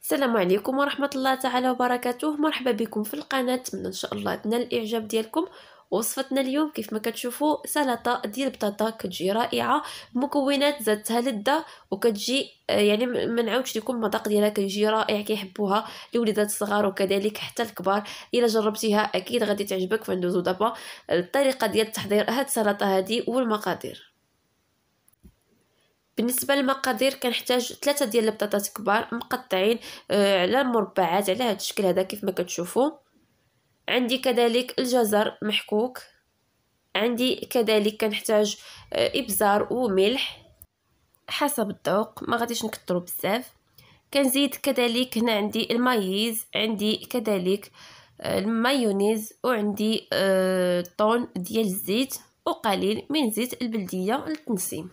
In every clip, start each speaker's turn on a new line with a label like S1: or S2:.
S1: السلام عليكم ورحمة الله تعالى وبركاته. مرحبا بكم في القناة. نتمنى ان شاء الله تنال الاعجاب ديالكم. وصفتنا اليوم كيف ما كتشوفوا سلطه ديال البطاطا كتجي رائعه، مكونات زادتها لذه وكتجي يعني ما نعاودش لكم المذاق ديالها كيجي رائع، كيحبوها الوليدات الصغار وكذلك حتى الكبار. الا جربتيها اكيد غادي تعجبك. فندوزو دابا الطريقه ديال تحضير هاد السلطه هذه والمقادير. بالنسبه للمقادير كنحتاج 3 ديال البطاطات كبار مقطعين على مربعات على هذا الشكل هذا كيف ما كتشوفوا. عندي كذلك الجزر محكوك، عندي كذلك كنحتاج ابزار وملح حسب الذوق، ما غاديش نكثروا بزاف. كنزيد كذلك هنا عندي المايز، عندي كذلك المايونيز، وعندي طون ديال الزيت وقليل من زيت البلديه للتنسيم.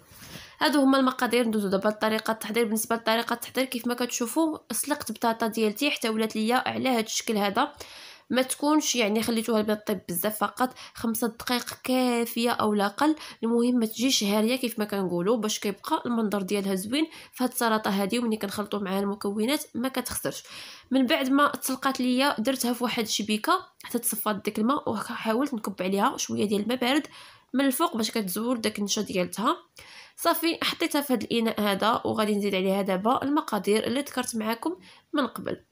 S1: هادو هما المقادير. ندوزو دابا لطريقه التحضير. بالنسبه لطريقه التحضير كيف ما كتشوفوا سلقت بطاطا ديالتي حتى ولات ليا على هاد الشكل هذا، ما تكونش يعني خليتوها البيض طيب بزاف، فقط 5 دقائق كافيه او لا اقل. المهم ما تجيش هاريه كيف ما كنقولوا، باش كيبقى المنظر ديالها زوين في هاد السلطه هذه. ومني كنخلطوا معها المكونات ما كتخسرش. من بعد ما تسلقات ليا درتها في واحد الشبيكه حتى تصفات داك الماء، وحاولت نكب عليها شويه ديال الماء بارد من الفوق باش كتزول داك النشا ديالتها. صافي حطيتها في هذا الاناء هذا، وغادي نزيد عليها دابا المقادير اللي ذكرت معكم من قبل.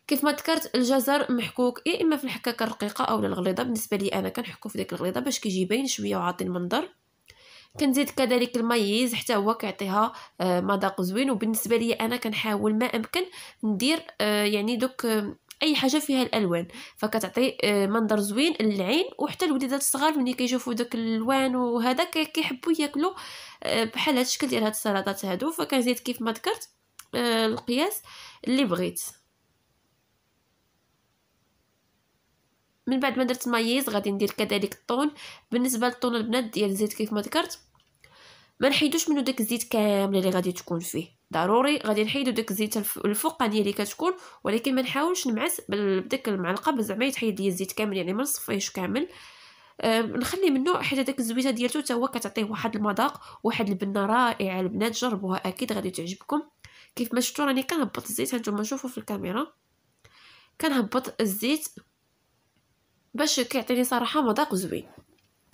S1: كيف ما ذكرت الجزر محكوك يا اما في الحكاكه الرقيقه او الغليظه. بالنسبه لي انا كنحكو في ديك الغليظه باش كيجي باين شويه وعاطي المنظر. كنزيد كذلك المايز حتى هو كيعطيها مذاق زوين. وبالنسبه لي انا كنحاول ما امكن ندير يعني دوك اي حاجه فيها الالوان، فكتعطي منظر زوين للعين. وحتى الوليدات الصغار ملي كيشوفوا داك الالوان وهذا كيحبوا ياكلوا بحال هذا الشكل ديال هاد السلطات هادو. فكنزيد كيف ما ذكرت القياس اللي بغيت. من بعد ما درت مايز غادي ندير كذلك الطون. بالنسبه للطون البنات ديال الزيت كيف ما ذكرت ما نحيدوش منه داك الزيت كامل اللي غادي تكون فيه، ضروري غادي نحيدو داك الزيت الفوقانيه اللي كتكون، ولكن ما نحاولش نمعس بديك المعلقه زعما يتحيد لي الزيت كامل، يعني ما نصفيهش كامل. نخلي منه حيت داك الزويته ديالته حتى هو كتعطيه واحد المذاق واحد البنه رائعه. البنات جربوها اكيد غادي تعجبكم. كيف ما شفتوا راني كنهبط الزيت، هانتوما شوفوا في الكاميرا كنهبط الزيت باش كيعطيني صراحه مذاق زوين.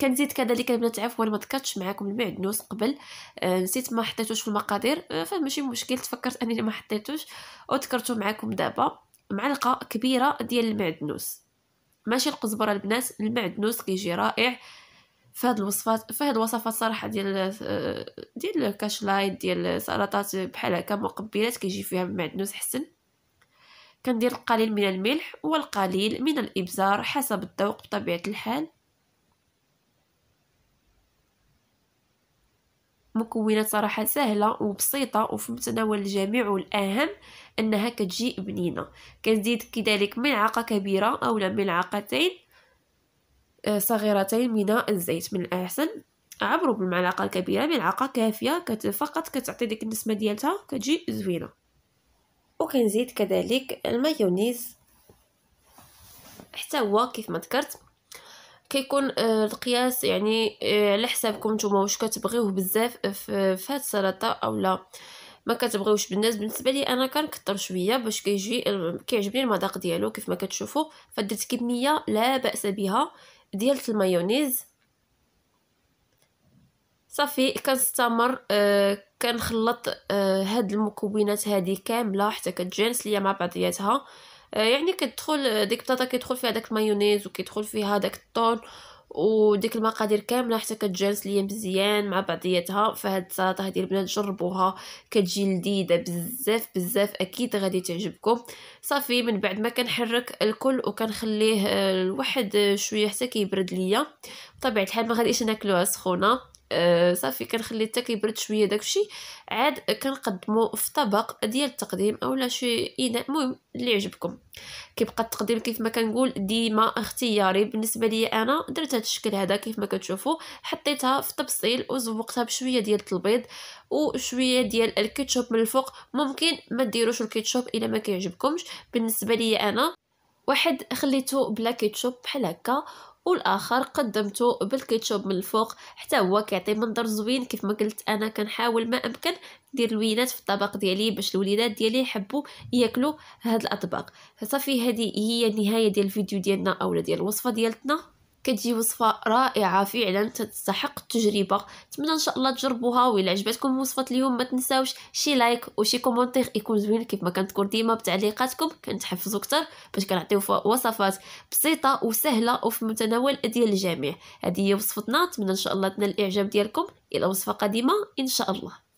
S1: كنزيد كذلك البنات عفوا ما ذكرتش معكم المعدنوس قبل، نسيت ما حطيتوش في المقادير، فماشي مشكل، تفكرت انني ما حطيتوش وذكرته معكم دابا. معلقه كبيره ديال المعدنوس، ماشي القزبره البنات، المعدنوس كيجي رائع في هاد الوصفات، في هاد الوصفات صراحه ديال الكاشلايت ديال سلطات بحال هكا مقبلات كيجي فيها المعدنوس حسن. كندير القليل من الملح والقليل من الابزار حسب الذوق بطبيعه الحال. مكونات صراحه سهله وبسيطه وفي متناول الجميع، والاهم انها كتجي بنينه. كنزيد كذلك ملعقه كبيره او ملعقتين صغيرتين من الزيت. من الاحسن عبروا بالمعلقه الكبيره، ملعقه كافيه فقط كتعطي ديك النسمه ديالتها كتجي زوينه. وكنزيد كذلك المايونيز حتى هو كيف ما ذكرت كيكون القياس يعني على حسابكم نتوما واش كتبغيوه بزاف في هاد السلطه او لا ما كتبغيوش. بالنسبه لي انا كنكثر شويه باش كيعجبني المذاق ديالو. كيف ما كتشوفوا فدرت كميه لا باس بها ديال المايونيز. صافي كنستمر كنخلط هاد المكونات هذه كامله حتى كتجانس ليا مع بعضياتها. يعني كتدخل ديك البطاطا كيدخل فيها داك المايونيز وكيدخل فيها داك الطون وديك المقادير كامله حتى كتجانس ليا مزيان مع بعضياتها. فهاد السلطه هذه البنات جربوها كتجي لذيذه بزاف بزاف، اكيد غادي تعجبكم. صافي من بعد ما كنحرك الكل وكنخليه لواحد شويه حتى كيبرد ليا. بطبيعه الحال ما غاديش ناكلوها سخونه. صافي كنخلي حتى كيبرد شويه داكشي، عاد كنقدمو في طبق ديال التقديم اولا شي اناء، المهم اللي يعجبكم. كيبقى التقديم كيف ما كنقول ديما اختياري. بالنسبه لي انا درت هذا الشكل هذا كيف ما كتشوفوا، حطيتها في طبسيل وزوقتها بشويه ديال البيض وشويه ديال الكيتشوب من الفوق. ممكن ما ديروش الكيتشوب الا ما كيعجبكمش. بالنسبه لي انا واحد خليته بلا كيتشوب بحال هكا، والاخر قدمته بالكيتشوب من الفوق، حتى هو كيعطي منظر زوين. كيف ما قلت انا كنحاول ما امكن ندير لوينات في الطبق ديالي باش الوليدات ديالي يحبوا ياكلوا هاد الاطباق. فصافي هذه هي النهايه ديال الفيديو ديالنا اولا ديال الوصفه ديالتنا. كتجي وصفه رائعه فعلا تستحق التجربه. نتمنى ان شاء الله تجربوها، وإلا عجبتكم وصفه اليوم ما تنساوش شي لايك وشي كومونتير يكون زوين كيف ما كنذكر ديما بتعليقاتكم كنتحفزوا اكثر باش كنعطيو وصفات بسيطه وسهله وفي متناول ديال الجميع. هذه هي وصفتنا، نتمنى ان شاء الله تنال الاعجاب ديالكم. الى وصفه قادمه ان شاء الله.